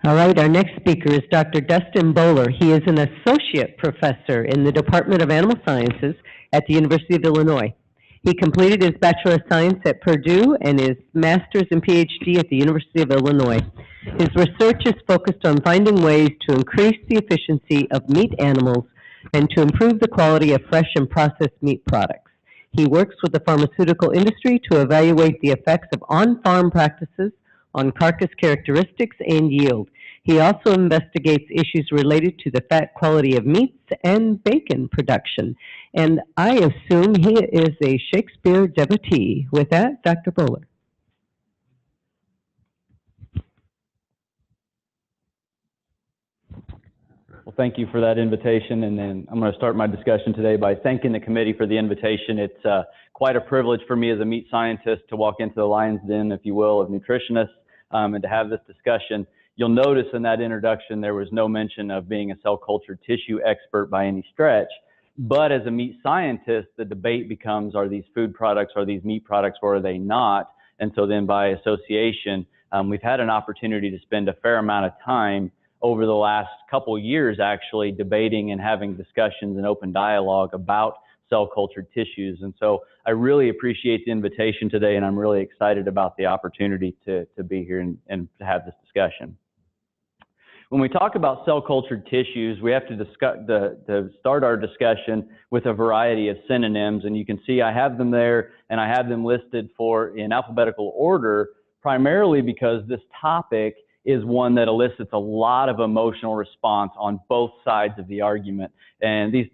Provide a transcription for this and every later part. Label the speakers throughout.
Speaker 1: All right, our next speaker is Dr. Dustin Boler. He is an associate professor in the Department of Animal Sciences at the University of Illinois. He completed his Bachelor of Science at Purdue and his Master's and PhD at the University of Illinois. His research is focused on finding ways to increase the efficiency of meat animals and to improve the quality of fresh and processed meat products. He works with the pharmaceutical industry to evaluate the effects of on-farm practices on carcass characteristics and yield. He also investigates issues related to the fat quality of meats and bacon production. And I assume he is a Shakespeare devotee. With that, Dr. Boler.
Speaker 2: Well, thank you for that invitation, and then I'm going to start my discussion today by thanking the committee for the invitation. It's quite a privilege for me as a meat scientist to walk into the lion's den, if you will, of nutritionists and to have this discussion. You'll notice in that introduction there was no mention of being a cell culture tissue expert by any stretch, but as a meat scientist, the debate becomes, are these food products, are these meat products, or are they not? And so then by association, we've had an opportunity to spend a fair amount of time over the last couple years actually debating and having discussions and open dialogue about cell cultured tissues. And so I really appreciate the invitation today, and I'm really excited about the opportunity to be here and to have this discussion. When we talk about cell cultured tissues, we have to start our discussion with a variety of synonyms, and you can see I have them there, and I have them listed in alphabetical order, primarily because this topic is one that elicits a lot of emotional response on both sides of the argument. And these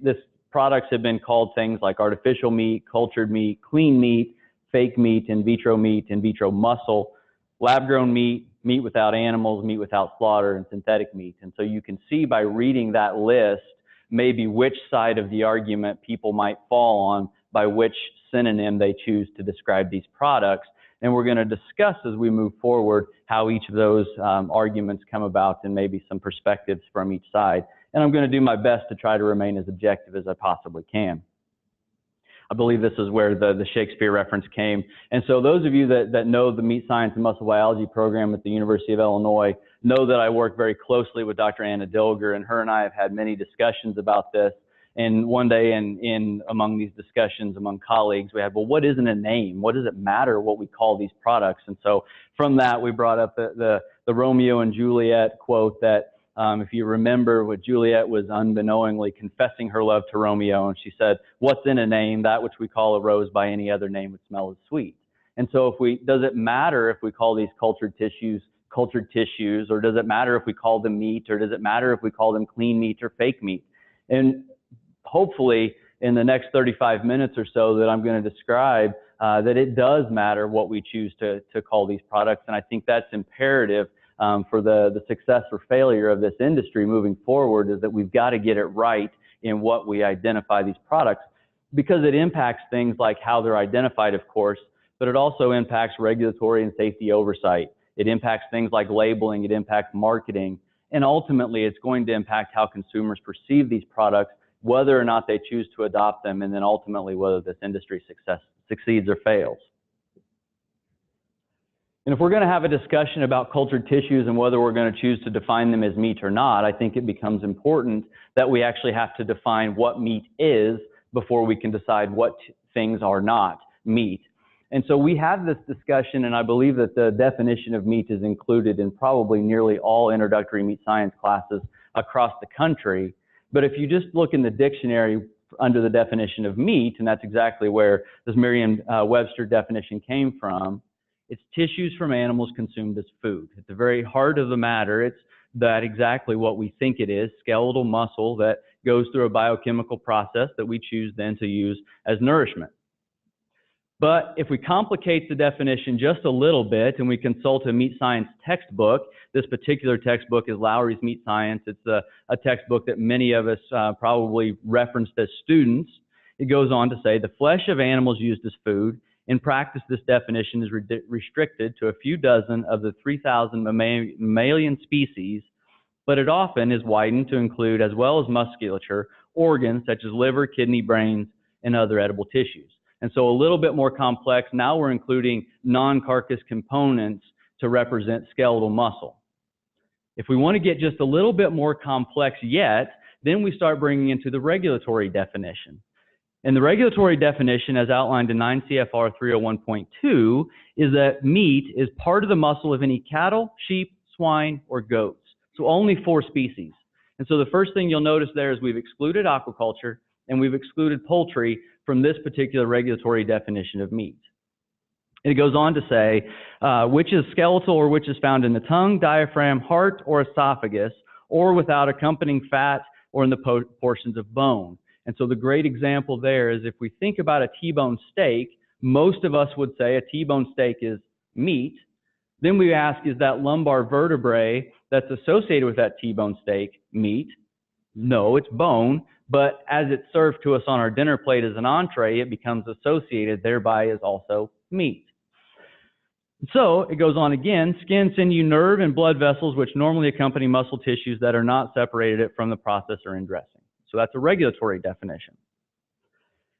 Speaker 2: products have been called things like artificial meat, cultured meat, clean meat, fake meat, in vitro muscle, lab-grown meat, meat without animals, meat without slaughter, and synthetic meat. And so you can see by reading that list maybe which side of the argument people might fall on by which synonym they choose to describe these products. And we're going to discuss as we move forward how each of those arguments come about and maybe some perspectives from each side. And I'm going to do my best to try to remain as objective as I possibly can. I believe this is where the Shakespeare reference came. And so those of you that know the Meat Science and Muscle Biology program at the University of Illinois know that I work very closely with Dr. Anna Dilger, and her and I have had many discussions about this. And one day among these discussions among colleagues, we had, well, what isn't a name? What does it matter what we call these products? And so from that, we brought up the Romeo and Juliet quote that if you remember, what Juliet was unbeknowingly confessing her love to Romeo, and she said, what's in a name? That which we call a rose by any other name would smell as sweet. And so does it matter if we call these cultured tissues, or does it matter if we call them meat, or does it matter if we call them clean meat or fake meat? And hopefully in the next 35 minutes or so that I'm going to describe that it does matter what we choose to call these products. And I think that's imperative for the success or failure of this industry moving forward, is that we've got to get it right in what we identify these products, because it impacts things like how they're identified, of course, but it also impacts regulatory and safety oversight. It impacts things like labeling, it impacts marketing, and ultimately it's going to impact how consumers perceive these products, whether or not they choose to adopt them, and then ultimately whether this industry succeeds or fails. And if we're going to have a discussion about cultured tissues and whether we're going to choose to define them as meat or not, I think it becomes important that we actually have to define what meat is before we can decide what things are not meat. And so we have this discussion, and I believe that the definition of meat is included in probably nearly all introductory meat science classes across the country. But if you just look in the dictionary under the definition of meat, and that's exactly where this Merriam-Webster definition came from, it's tissues from animals consumed as food. At the very heart of the matter, it's that exactly what we think it is, skeletal muscle that goes through a biochemical process that we choose then to use as nourishment. But if we complicate the definition just a little bit and we consult a meat science textbook, this particular textbook is Lowry's Meat Science. It's a textbook that many of us probably referenced as students. It goes on to say, the flesh of animals used as food. In practice, this definition is restricted to a few dozen of the 3,000 mammalian species, but it often is widened to include, as well as musculature, organs such as liver, kidney, brains, and other edible tissues. And so a little bit more complex. Now we're including non-carcass components to represent skeletal muscle. If we want to get just a little bit more complex yet, then we start bringing into the regulatory definition. And the regulatory definition, as outlined in 9 CFR 301.2, is that meat is part of the muscle of any cattle, sheep, swine, or goats. So only 4 species. And so the first thing you'll notice there is we've excluded aquaculture and we've excluded poultry from this particular regulatory definition of meat. It goes on to say, which is skeletal or which is found in the tongue, diaphragm, heart, or esophagus, or without accompanying fat or in the portions of bone. And so the great example there is if we think about a T-bone steak, most of us would say a T-bone steak is meat. Then we ask, is that lumbar vertebrae that's associated with that T-bone steak meat? No, it's bone. But as it's served to us on our dinner plate as an entree, it becomes associated thereby as also meat. So it goes on again, skin, sinew, nerve, and blood vessels which normally accompany muscle tissues that are not separated from the process or in dressing. So that's a regulatory definition.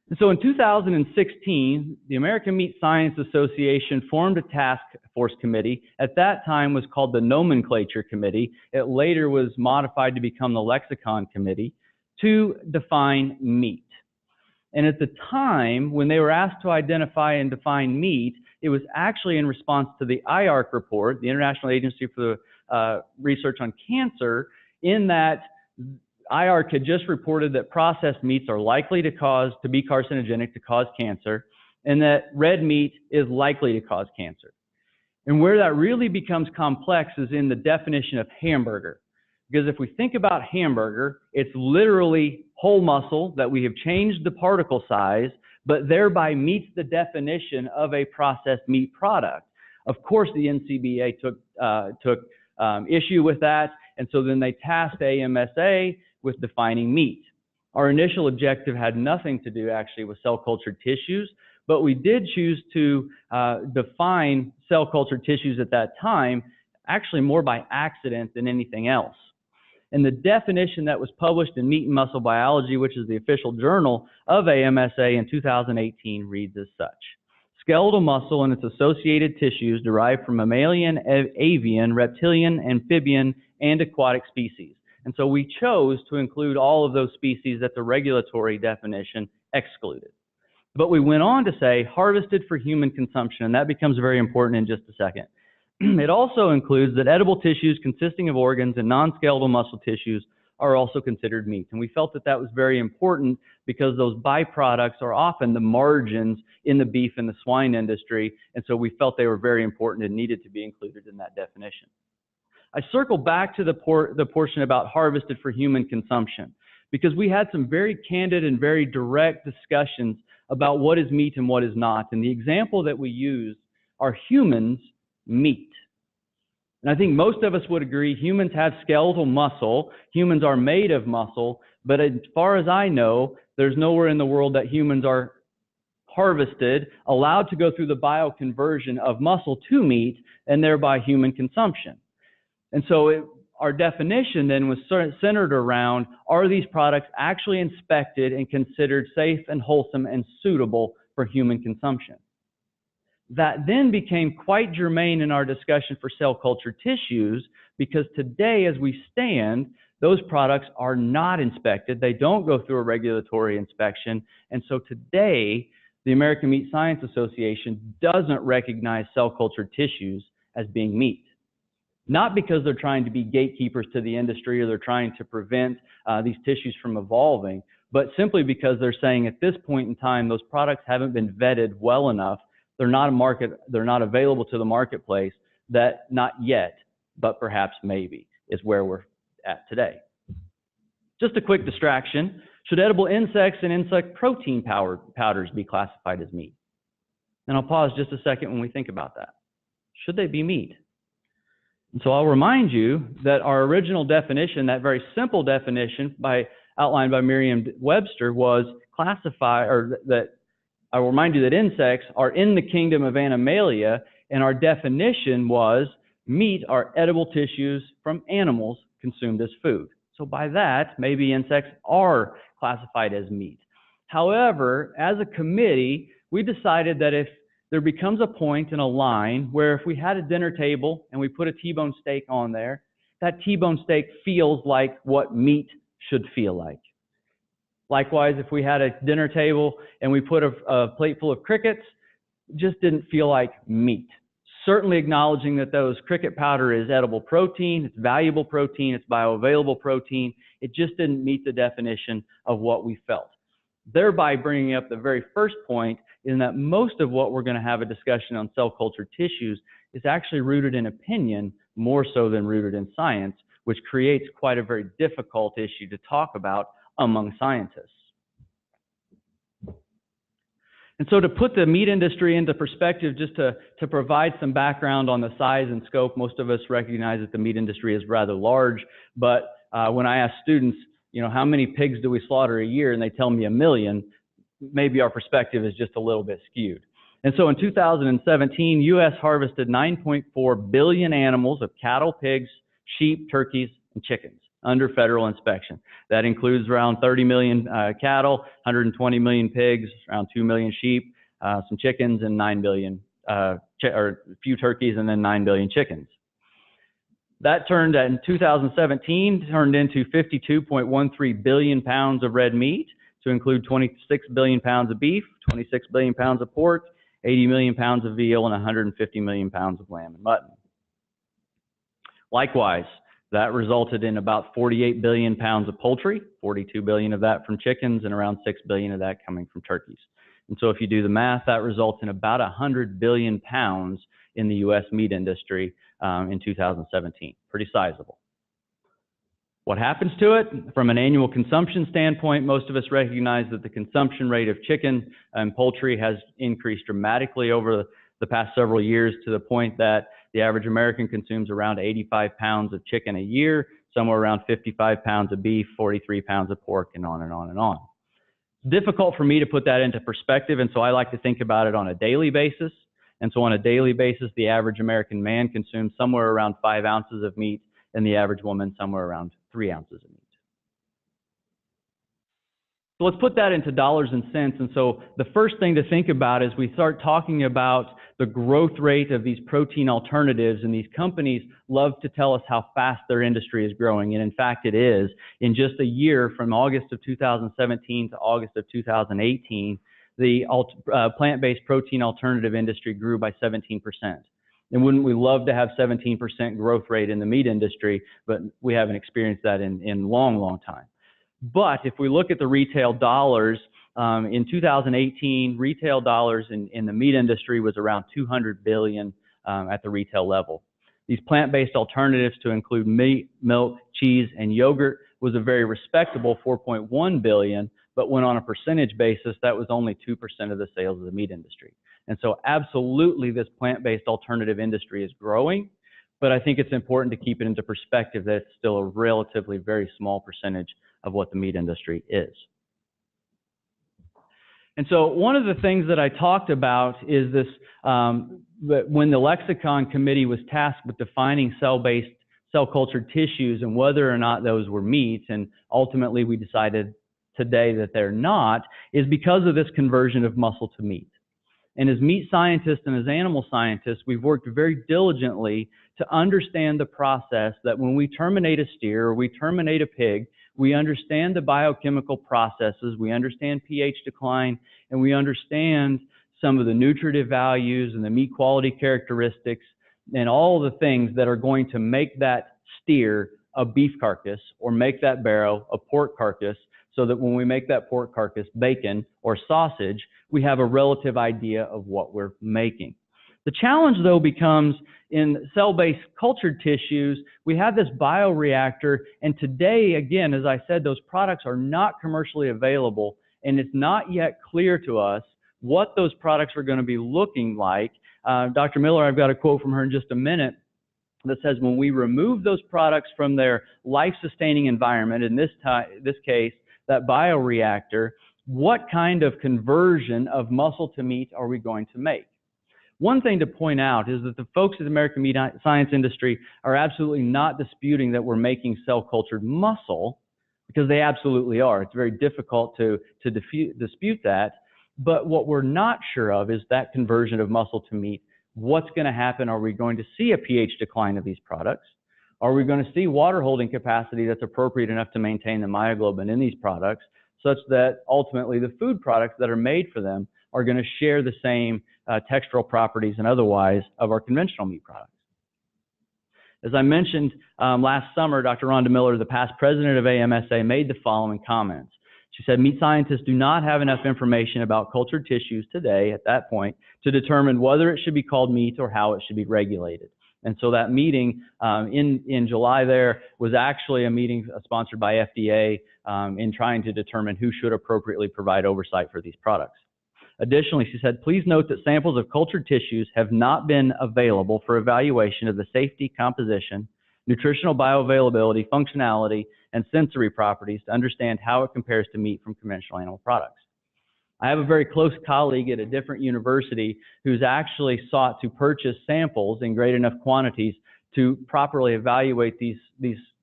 Speaker 2: And so in 2016, the American Meat Science Association formed a task force committee. At that time was called the Nomenclature Committee. It later was modified to become the Lexicon Committee to define meat. And at the time, when they were asked to identify and define meat, it was actually in response to the IARC report, the International Agency for the Research on Cancer, in that IARC had just reported that processed meats are likely to be carcinogenic, to cause cancer, and that red meat is likely to cause cancer. And where that really becomes complex is in the definition of hamburger. Because if we think about hamburger, it's literally whole muscle that we have changed the particle size, but thereby meets the definition of a processed meat product. Of course, the NCBA took issue with that, and so then they tasked AMSA with defining meat. Our initial objective had nothing to do actually with cell-cultured tissues, but we did choose to define cell-cultured tissues at that time actually more by accident than anything else. And the definition that was published in Meat and Muscle Biology, which is the official journal of AMSA in 2018, reads as such. Skeletal muscle and its associated tissues derived from mammalian, avian, reptilian, amphibian, and aquatic species. And so we chose to include all of those species that the regulatory definition excluded. But we went on to say harvested for human consumption, and that becomes very important in just a second. It also includes that edible tissues consisting of organs and non-skeletal muscle tissues are also considered meat. And we felt that that was very important because those byproducts are often the margins in the beef and the swine industry. And so we felt they were very important and needed to be included in that definition. I circle back to the portion about harvested for human consumption because we had some very candid and very direct discussions about what is meat and what is not. And the example that we used are humans' meat. And I think most of us would agree humans have skeletal muscle. Humans are made of muscle. But as far as I know, there's nowhere in the world that humans are harvested, allowed to go through the bioconversion of muscle to meat, and thereby human consumption. And so our definition then was centered around, are these products actually inspected and considered safe and wholesome and suitable for human consumption? That then became quite germane in our discussion for cell culture tissues because today as we stand, those products are not inspected. They don't go through a regulatory inspection. And so today, the American Meat Science Association doesn't recognize cell culture tissues as being meat. Not because they're trying to be gatekeepers to the industry or they're trying to prevent these tissues from evolving, but simply because they're saying at this point in time, those products haven't been vetted well enough. They're not available to the marketplace, that not yet, but perhaps maybe is where we're at today. Just a quick distraction. Should edible insects and insect protein powders be classified as meat? And I'll pause just a second when we think about that. Should they be meat? And so I'll remind you that our original definition, that very simple definition outlined by Merriam-Webster, was I will remind you that insects are in the kingdom of Animalia, and our definition was meat are edible tissues from animals consumed as food. So by that, maybe insects are classified as meat. However, as a committee, we decided that if there becomes a point in a line where if we had a dinner table and we put a T-bone steak on there, that T-bone steak feels like what meat should feel like. Likewise, if we had a dinner table and we put a plate full of crickets, it just didn't feel like meat. Certainly acknowledging that those cricket powder is edible protein, it's valuable protein, it's bioavailable protein. It just didn't meet the definition of what we felt. Thereby bringing up the very first point in that most of what we're going to have a discussion on cell cultured tissues is actually rooted in opinion more so than rooted in science, which creates quite a very difficult issue to talk about among scientists. And so to put the meat industry into perspective, just to provide some background on the size and scope, most of us recognize that the meat industry is rather large, but when I ask students, you know, how many pigs do we slaughter a year, and they tell me 1 million, maybe our perspective is just a little bit skewed. And so in 2017, U.S. harvested 9.4 billion animals of cattle, pigs, sheep, turkeys, and chickens under federal inspection. That includes around 30 million cattle, 120 million pigs, around 2 million sheep, some chickens, and 9 billion, or a few turkeys, and then 9 billion chickens. That turned in 2017 turned into 52.13 billion pounds of red meat, to include 26 billion pounds of beef, 26 billion pounds of pork, 80 million pounds of veal, and 150 million pounds of lamb and mutton. Likewise, that resulted in about 48 billion pounds of poultry, 42 billion of that from chickens, and around 6 billion of that coming from turkeys. And so if you do the math, that results in about 100 billion pounds in the U.S. meat industry in 2017. Pretty sizable. What happens to it? From an annual consumption standpoint, most of us recognize that the consumption rate of chicken and poultry has increased dramatically over the past several years, to the point that the average American consumes around 85 pounds of chicken a year, somewhere around 55 pounds of beef, 43 pounds of pork, and on and on and on. It's difficult for me to put that into perspective, and so I like to think about it on a daily basis. And so on a daily basis, the average American man consumes somewhere around 5 ounces of meat, and the average woman somewhere around 3 ounces of meat. So let's put that into dollars and cents. And so the first thing to think about is we start talking about the growth rate of these protein alternatives, and these companies love to tell us how fast their industry is growing. And in fact, it is. In just a year, from August of 2017 to August of 2018, the plant-based protein alternative industry grew by 17%. And wouldn't we love to have 17% growth rate in the meat industry, but we haven't experienced that in a long, long time. But if we look at the retail dollars, in 2018, retail dollars in the meat industry was around 200 billion at the retail level. These plant-based alternatives, to include meat, milk, cheese, and yogurt, was a very respectable 4.1 billion, but when on a percentage basis, that was only 2% of the sales of the meat industry. And so absolutely this plant-based alternative industry is growing, but I think it's important to keep it into perspective that it's still a relatively very small percentage of what the meat industry is. And so one of the things that I talked about is this, when the Lexicon Committee was tasked with defining cell-based, cell-cultured tissues and whether or not those were meats, and ultimately we decided today that they're not, is because of this conversion of muscle to meat. And as meat scientists and as animal scientists, we've worked very diligently to understand the process that when we terminate a steer or we terminate a pig, we understand the biochemical processes, we understand pH decline, and we understand some of the nutritive values and the meat quality characteristics and all the things that are going to make that steer a beef carcass or make that barrow a pork carcass, so that when we make that pork carcass bacon or sausage, we have a relative idea of what we're making. The challenge, though, becomes in cell-based cultured tissues, we have this bioreactor, and today, again, as I said, those products are not commercially available, and it's not yet clear to us what those products are going to be looking like. Dr. Miller, I've got a quote from her in just a minute that says, when we remove those products from their life-sustaining environment, in this case, that bioreactor, what kind of conversion of muscle to meat are we going to make? One thing to point out is that the folks in the American meat science industry are absolutely not disputing that we're making cell-cultured muscle, because they absolutely are. It's very difficult to dispute that. But what we're not sure of is that conversion of muscle to meat. What's going to happen? Are we going to see a pH decline of these products? Are we going to see water holding capacity that's appropriate enough to maintain the myoglobin in these products, such that ultimately the food products that are made for them are going to share the same textural properties and otherwise of our conventional meat products? As I mentioned last summer, Dr. Rhonda Miller, the past president of AMSA, made the following comments. She said, meat scientists do not have enough information about cultured tissues today, at that point, to determine whether it should be called meat or how it should be regulated. And so that meeting in July there was actually a meeting sponsored by FDA in trying to determine who should appropriately provide oversight for these products. Additionally, she said, please note that samples of cultured tissues have not been available for evaluation of the safety, composition, nutritional bioavailability, functionality, and sensory properties to understand how it compares to meat from conventional animal products. I have a very close colleague at a different university who's actually sought to purchase samples in great enough quantities to properly evaluate these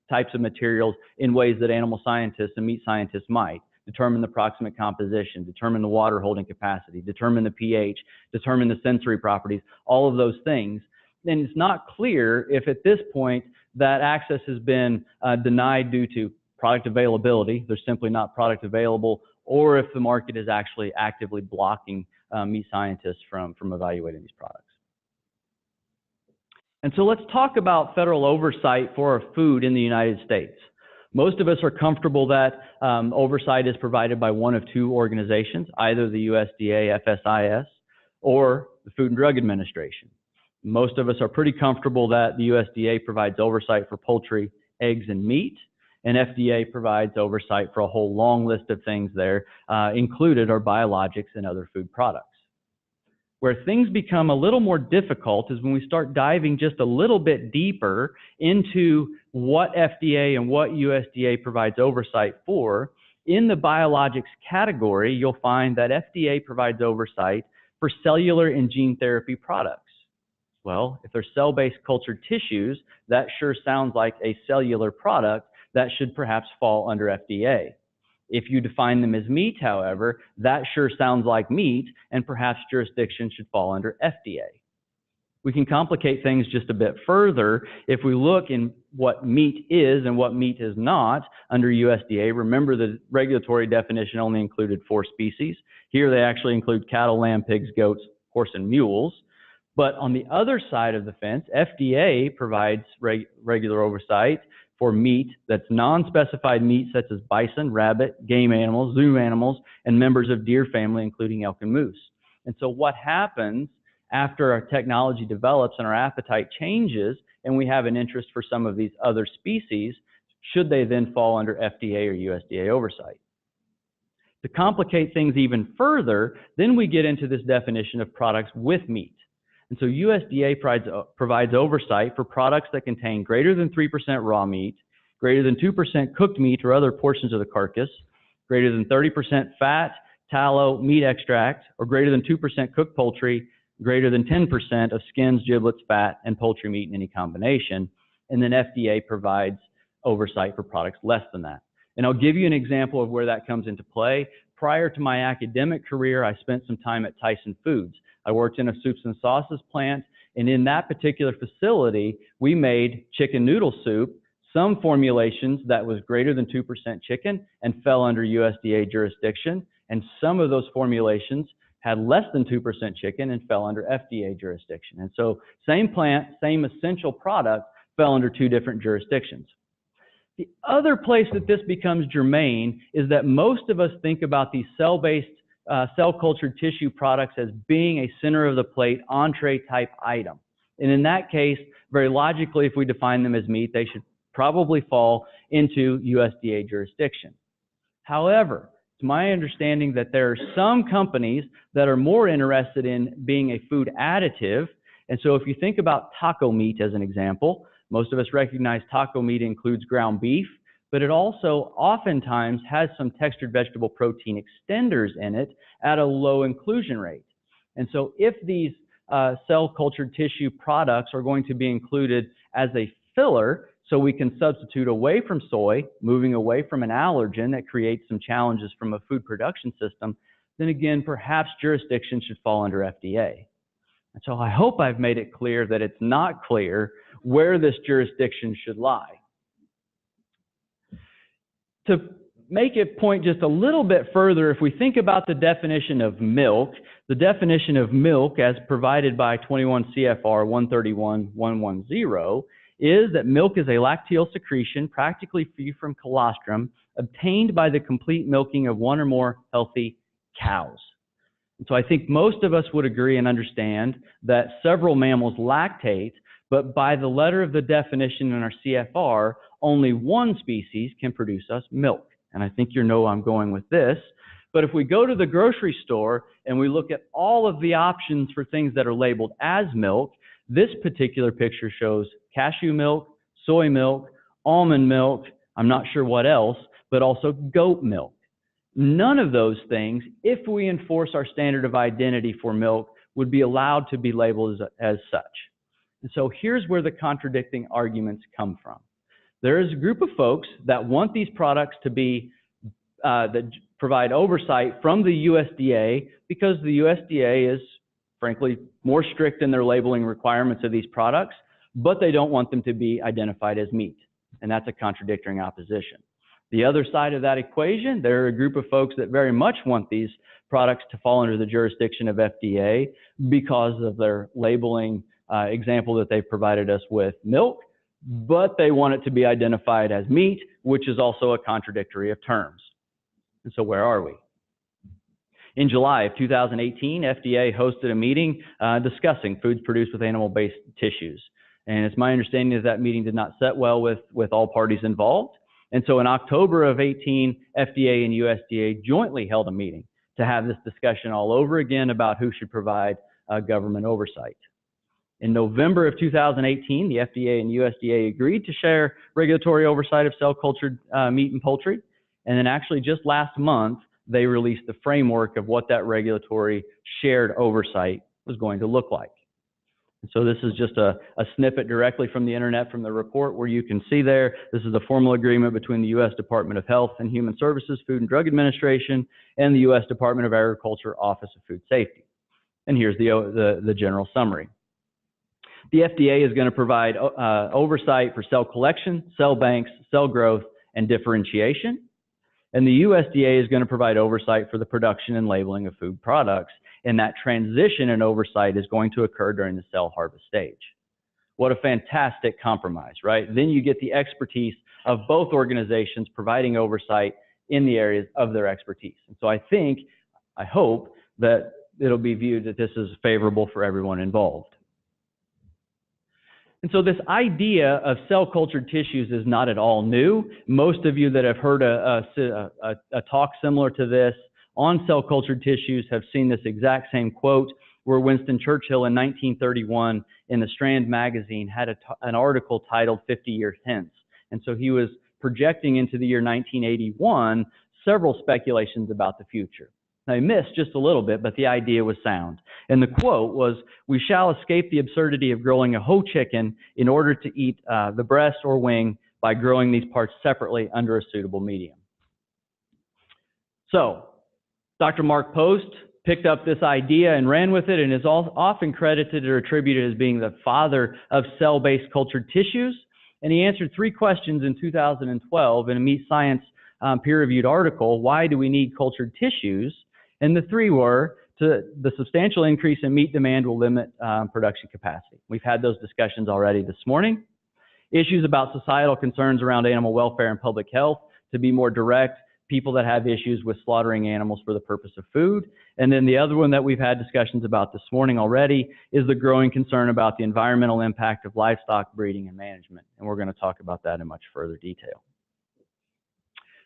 Speaker 2: types of materials in ways that animal scientists and meat scientists might. Determine the proximate composition, determine the water holding capacity, determine the pH, determine the sensory properties, all of those things. And it's not clear if at this point that access has been denied due to product availability, there's simply not product available, or if the market is actually actively blocking meat scientists from evaluating these products. And so let's talk about federal oversight for our food in the United States. Most of us are comfortable that oversight is provided by one of two organizations, either the USDA, FSIS, or the Food and Drug Administration. Most of us are pretty comfortable that the USDA provides oversight for poultry, eggs, and meat, and FDA provides oversight for a whole long list of things there, included are biologics and other food products. Where things become a little more difficult is when we start diving just a little bit deeper into what FDA and what USDA provides oversight for. In the biologics category, you'll find that FDA provides oversight for cellular and gene therapy products. Well, if they're cell-based cultured tissues, that sure sounds like a cellular product that should perhaps fall under FDA. If you define them as meat, however, that sure sounds like meat, and perhaps jurisdiction should fall under FDA. We can complicate things just a bit further if we look in what meat is and what meat is not under USDA. Remember, the regulatory definition only included 4 species. Here they actually include cattle, lamb, pigs, goats, horse, and mules. But on the other side of the fence, FDA provides regular oversight for meat that's non-specified meat such as bison, rabbit, game animals, zoo animals, and members of deer family, including elk and moose. And so what happens after our technology develops and our appetite changes and we have an interest for some of these other species, should they then fall under FDA or USDA oversight? To complicate things even further, then we get into this definition of products with meat. And so USDA provides oversight for products that contain greater than 3% raw meat, greater than 2% cooked meat or other portions of the carcass, greater than 30% fat, tallow, meat extract, or greater than 2% cooked poultry, greater than 10% of skins, giblets, fat, and poultry meat in any combination. And then FDA provides oversight for products less than that. And I'll give you an example of where that comes into play. Prior to my academic career, I spent some time at Tyson Foods. I worked in a soups and sauces plant, and in that particular facility, we made chicken noodle soup, some formulations that was greater than 2% chicken and fell under USDA jurisdiction, and some of those formulations had less than 2% chicken and fell under FDA jurisdiction. And so same plant, same essential product fell under 2 different jurisdictions. The other place that this becomes germane is that most of us think about these cell-based cell-cultured tissue products as being a center-of-the-plate entree-type item. And in that case, very logically, if we define them as meat, they should probably fall into USDA jurisdiction. However, it's my understanding that there are some companies that are more interested in being a food additive. And so if you think about taco meat as an example, most of us recognize taco meat includes ground beef, but it also oftentimes has some textured vegetable protein extenders in it at a low inclusion rate. And so if these cell-cultured tissue products are going to be included as a filler, so we can substitute away from soy, moving away from an allergen that creates some challenges from a food production system, then again, perhaps jurisdiction should fall under FDA. And so I hope I've made it clear that it's not clear where this jurisdiction should lie. To make it point just a little bit further, if we think about the definition of milk, the definition of milk as provided by 21 CFR 131.110 is that milk is a lacteal secretion practically free from colostrum obtained by the complete milking of one or more healthy cows. And so I think most of us would agree and understand that several mammals lactate, but by the letter of the definition in our CFR, only one species can produce us milk. And I think you know I'm going with this. But if we go to the grocery store and we look at all of the options for things that are labeled as milk, this particular picture shows cashew milk, soy milk, almond milk, I'm not sure what else, but also goat milk. None of those things, if we enforce our standard of identity for milk, would be allowed to be labeled as such. And so here's where the contradicting arguments come from. There is a group of folks that want these products to be, that provide oversight from the USDA because the USDA is, frankly, more strict in their labeling requirements of these products, but they don't want them to be identified as meat. And that's a contradicting opposition. The other side of that equation, there are a group of folks that very much want these products to fall under the jurisdiction of FDA because of their labeling example that they've provided us with milk, but they want it to be identified as meat, which is also a contradictory of terms. And so where are we? In July of 2018, FDA hosted a meeting discussing foods produced with animal-based tissues. And it's my understanding that meeting did not set well with all parties involved. And so in October of 18, FDA and USDA jointly held a meeting to have this discussion all over again about who should provide government oversight. In November of 2018, the FDA and USDA agreed to share regulatory oversight of cell-cultured meat and poultry. And then actually just last month, they released the framework of what that regulatory shared oversight was going to look like. And so this is just a snippet directly from the internet from the report where you can see there, this is a formal agreement between the U.S. Department of Health and Human Services, Food and Drug Administration, and the U.S. Department of Agriculture Office of Food Safety. And here's the general summary. The FDA is going to provide oversight for cell collection, cell banks, cell growth, and differentiation. And the USDA is going to provide oversight for the production and labeling of food products. And that transition and oversight is going to occur during the cell harvest stage. What a fantastic compromise, right? Then you get the expertise of both organizations providing oversight in the areas of their expertise. And so I hope that it'll be viewed that this is favorable for everyone involved. And so this idea of cell-cultured tissues is not at all new. Most of you that have heard a talk similar to this on cell-cultured tissues have seen this exact same quote where Winston Churchill in 1931 in the Strand magazine had an article titled 50 Years Hence. And so he was projecting into the year 1981 several speculations about the future. Now, he missed just a little bit, but the idea was sound. And the quote was, "We shall escape the absurdity of growing a whole chicken in order to eat the breast or wing by growing these parts separately under a suitable medium." So, Dr. Mark Post picked up this idea and ran with it and is often credited or attributed as being the father of cell-based cultured tissues. And he answered 3 questions in 2012 in a Meat Science peer-reviewed article, "Why do we need cultured tissues?" And the 3 were, the substantial increase in meat demand will limit production capacity. We've had those discussions already this morning. Issues about societal concerns around animal welfare and public health. To be more direct, people that have issues with slaughtering animals for the purpose of food. And then the other one that we've had discussions about this morning already is the growing concern about the environmental impact of livestock breeding and management. And we're going to talk about that in much further detail.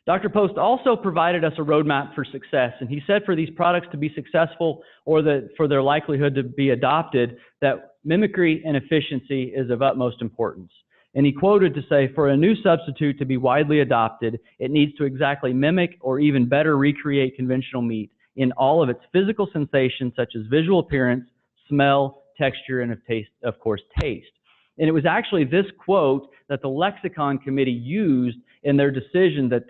Speaker 2: Dr. Post also provided us a roadmap for success, and he said for these products to be successful or for their likelihood to be adopted, that mimicry and efficiency is of utmost importance. And he quoted to say, "For a new substitute to be widely adopted, it needs to exactly mimic or even better recreate conventional meat in all of its physical sensations such as visual appearance, smell, texture, and of course, taste." And it was actually this quote that the Lexicon Committee used in their decision that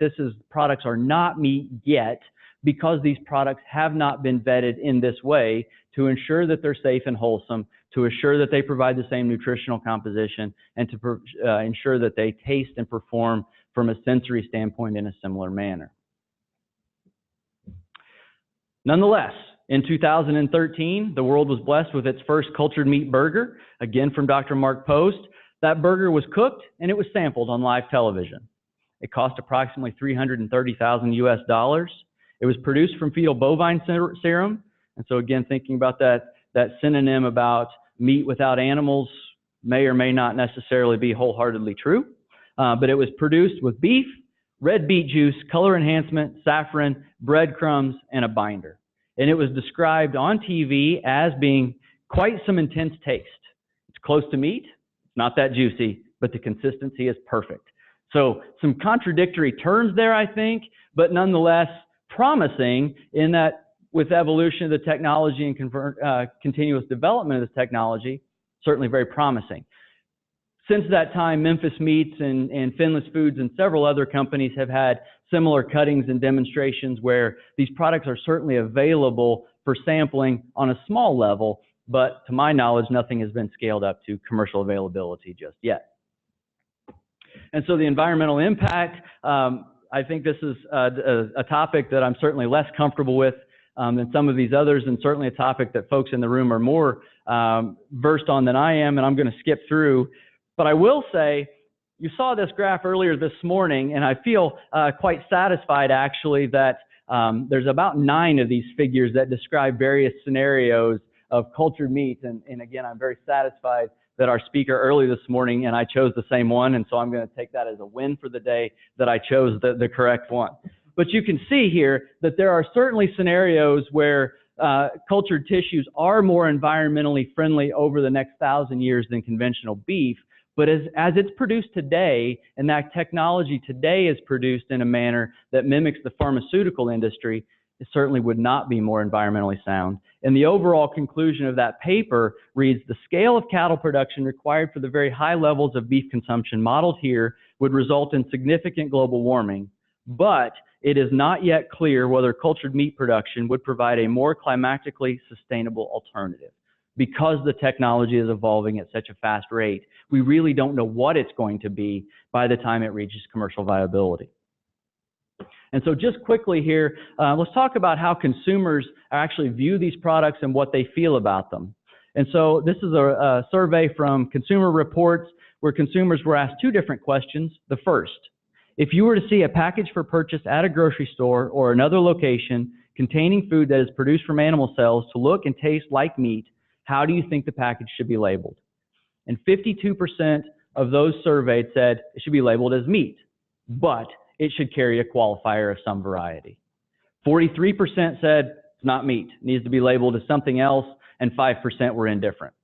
Speaker 2: products are not meat yet, because these products have not been vetted in this way to ensure that they're safe and wholesome, to assure that they provide the same nutritional composition, and to ensure that they taste and perform from a sensory standpoint in a similar manner. Nonetheless, in 2013, the world was blessed with its first cultured meat burger, again from Dr. Mark Post. That burger was cooked and it was sampled on live television. It cost approximately $330,000 US. It was produced from fetal bovine serum. And so again, thinking about that synonym about meat without animals may or may not necessarily be wholeheartedly true. But it was produced with beef, red beet juice, color enhancement, saffron, breadcrumbs, and a binder. And it was described on TV as being quite some intense taste. It's close to meat, it's not that juicy, but the consistency is perfect. So some contradictory terms there, I think, but nonetheless promising in that with evolution of the technology and continuous development of the technology, certainly very promising. Since that time, Memphis Meats and Finless Foods and several other companies have had similar cuttings and demonstrations where these products are certainly available for sampling on a small level, but to my knowledge, nothing has been scaled up to commercial availability just yet. And so the environmental impact, I think this is a topic that I'm certainly less comfortable with than some of these others, and certainly a topic that folks in the room are more versed on than I am, and I'm going to skip through. But I will say, you saw this graph earlier this morning, and I feel quite satisfied actually that there's about 9 of these figures that describe various scenarios of cultured meat. And again, I'm very satisfied that our speaker early this morning and I chose the same one, and so I'm going to take that as a win for the day that I chose the correct one. But you can see here that there are certainly scenarios where cultured tissues are more environmentally friendly over the next 1,000 years than conventional beef. But as it's produced today, and that technology today is produced in a manner that mimics the pharmaceutical industry, it certainly would not be more environmentally sound. And the overall conclusion of that paper reads, the scale of cattle production required for the very high levels of beef consumption modeled here would result in significant global warming, but it is not yet clear whether cultured meat production would provide a more climatically sustainable alternative. Because the technology is evolving at such a fast rate, we really don't know what it's going to be by the time it reaches commercial viability. And so just quickly here, let's talk about how consumers actually view these products and what they feel about them. And so this is a survey from Consumer Reports where consumers were asked 2 different questions. The first, if you were to see a package for purchase at a grocery store or another location containing food that is produced from animal cells to look and taste like meat, how do you think the package should be labeled? And 52% of those surveyed said it should be labeled as meat, but it should carry a qualifier of some variety. 43% said it's not meat, it needs to be labeled as something else, and 5% were indifferent.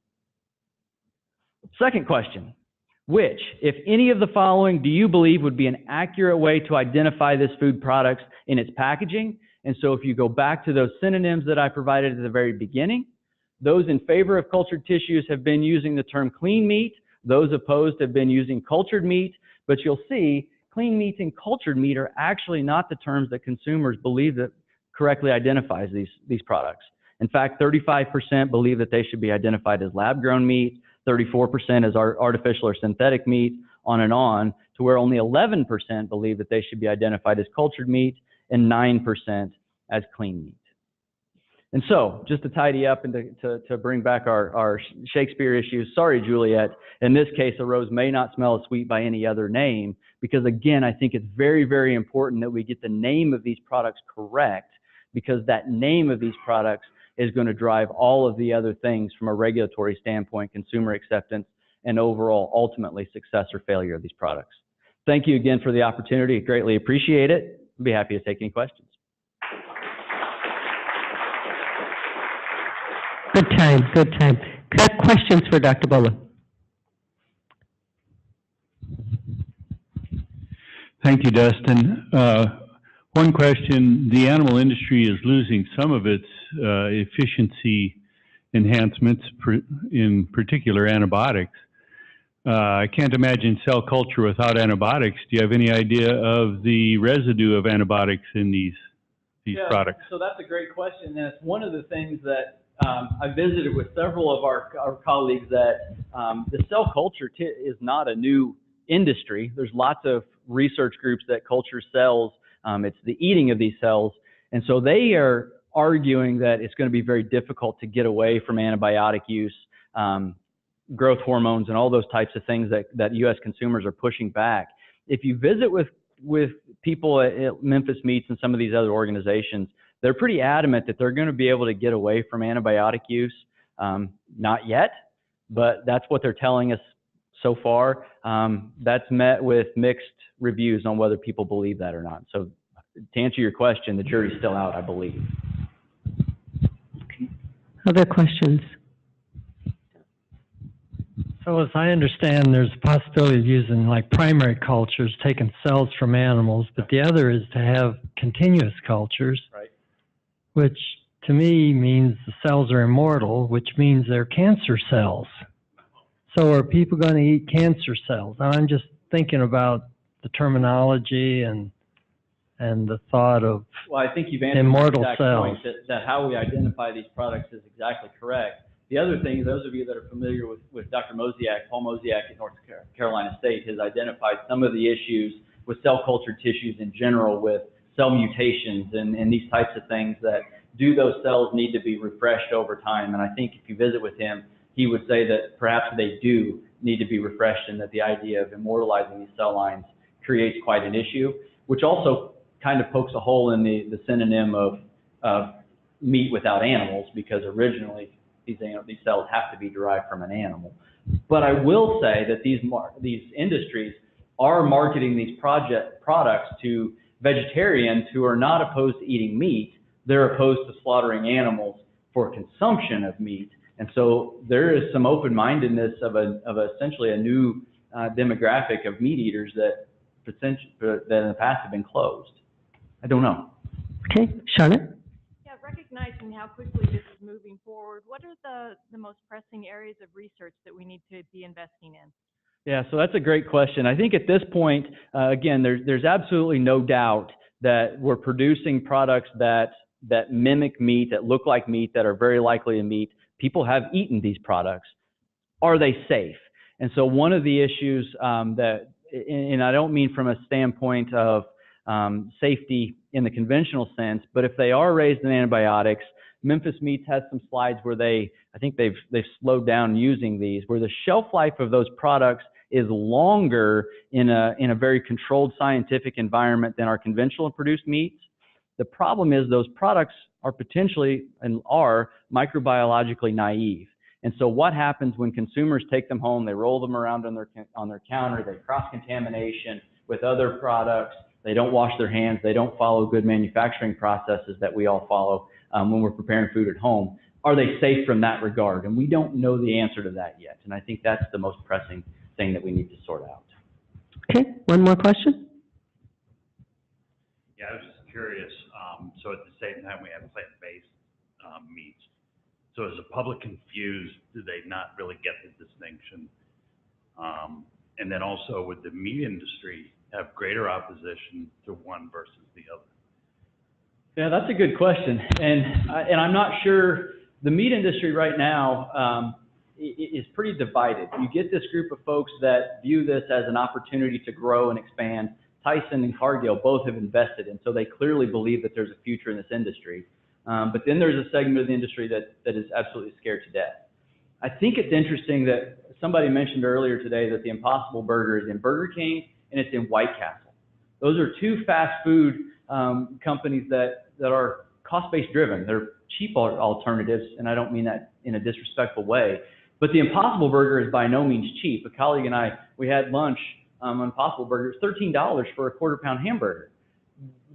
Speaker 2: Second question, which, if any of the following, do you believe would be an accurate way to identify this food product in its packaging? And so if you go back to those synonyms that I provided at the very beginning, those in favor of cultured tissues have been using the term clean meat. Those opposed have been using cultured meat. But you'll see clean meat and cultured meat are actually not the terms that consumers believe that correctly identifies these products. In fact, 35% believe that they should be identified as lab-grown meat, 34% as artificial or synthetic meat, on, to where only 11% believe that they should be identified as cultured meat and 9% as clean meat. And so, just to tidy up and to bring back our Shakespeare issues, sorry, Juliet, in this case, a rose may not smell as sweet by any other name, because again, I think it's very, very important that we get the name of these products correct, because that name of these products is going to drive all of the other things from a regulatory standpoint, consumer acceptance, and overall, ultimately, success or failure of these products. Thank you again for the opportunity. Greatly appreciate it. I'd be happy to take any questions.
Speaker 1: Good time, good time. Got questions for Dr. Boler?
Speaker 3: Thank you, Dustin. One question, the animal industry is losing some of its efficiency enhancements, in particular antibiotics. I can't imagine cell culture without antibiotics. Do you have any idea of the residue of antibiotics in these these products?
Speaker 2: So that's a great question, and it's one of the things that I visited with several of our colleagues that the cell culture is not a new industry. There's lots of research groups that culture cells. It's the eating of these cells, and so they are arguing that it's going to be very difficult to get away from antibiotic use, growth hormones, and all those types of things that U.S. consumers are pushing back. If you visit with people at Memphis Meats and some of these other organizations, they're pretty adamant that they're going to be able to get away from antibiotic use. Not yet, but that's what they're telling us so far. That's met with mixed reviews on whether people believe that or not. So to answer your question, the jury's still out, I believe.
Speaker 1: Other questions?
Speaker 4: So as I understand, there's a possibility of using like primary cultures, taking cells from animals, but the other is to have continuous cultures,
Speaker 2: Right.
Speaker 4: which to me means the cells are immortal, which means they're cancer cells. So are people going to eat cancer cells? Now, I'm just thinking about the terminology and the thought of
Speaker 2: Well, I think you've answered
Speaker 4: immortal
Speaker 2: the exact
Speaker 4: cells.
Speaker 2: point that how we identify these products is exactly correct. The other thing, those of you that are familiar with Dr. Mosiak, Paul Mosiak at North Carolina State, has identified some of the issues with cell culture tissues in general, with cell mutations and these types of things, that do those cells need to be refreshed over time. And I think if you visit with him, he would say that perhaps they do need to be refreshed, and that the idea of immortalizing these cell lines creates quite an issue, which also kind of pokes a hole in the synonym of meat without animals, because originally these cells have to be derived from an animal. But I will say that these industries are marketing these products to vegetarians who are not opposed to eating meat. They're opposed to slaughtering animals for consumption of meat. And so there is some open-mindedness of essentially a new demographic of meat eaters that in the past have been closed. I don't know.
Speaker 1: Okay, Charlotte?
Speaker 5: Yeah, recognizing how quickly this is moving forward, what are the most pressing areas of research that we need to be investing in?
Speaker 2: Yeah, so that's a great question. I think at this point, again, there's absolutely no doubt that we're producing products that mimic meat, that look like meat, that are very likely a meat. People have eaten these products. Are they safe? And so one of the issues and I don't mean from a standpoint of safety in the conventional sense, but if they are raised in antibiotics, Memphis Meats has some slides where I think they've slowed down using these, where the shelf life of those products is longer in a very controlled scientific environment than our conventional produced meats. The problem is those products are potentially and are microbiologically naive. And so what happens when consumers take them home, they roll them around on their counter, they cross-contamination with other products, they don't wash their hands, they don't follow good manufacturing processes that we all follow when we're preparing food at home. Are they safe from that regard? And we don't know the answer to that yet. And I think that's the most pressing thing that we need to sort out.
Speaker 1: Okay, one more question?
Speaker 6: Yeah, I was just curious. So at the same time, we have plant-based meats. So is the public confused? Do they not really get the distinction? And then also, would the meat industry have greater opposition to one versus the other?
Speaker 2: Yeah, that's a good question. And I'm not sure. The meat industry right now is pretty divided. You get this group of folks that view this as an opportunity to grow and expand. Tyson and Cargill both have invested, and so they clearly believe that there's a future in this industry. But then there's a segment of the industry that is absolutely scared to death. I think it's interesting that somebody mentioned earlier today that the Impossible Burger is in Burger King and it's in White Castle. Those are two fast food companies that are cost-based driven. They're cheap alternatives, and I don't mean that in a disrespectful way. But the Impossible Burger is by no means cheap. A colleague and I, we had lunch on Impossible Burger. It's $13 for a quarter-pound hamburger.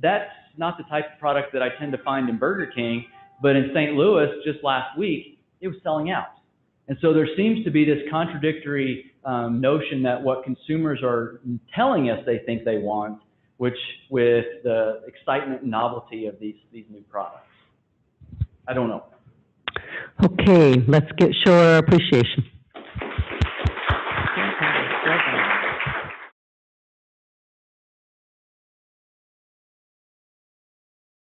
Speaker 2: That's not the type of product that I tend to find in Burger King, but in St. Louis just last week, it was selling out. And so there seems to be this contradictory notion that what consumers are telling us they think they want, which with the excitement and novelty of these new products. I don't know.
Speaker 1: Okay, let's show our appreciation.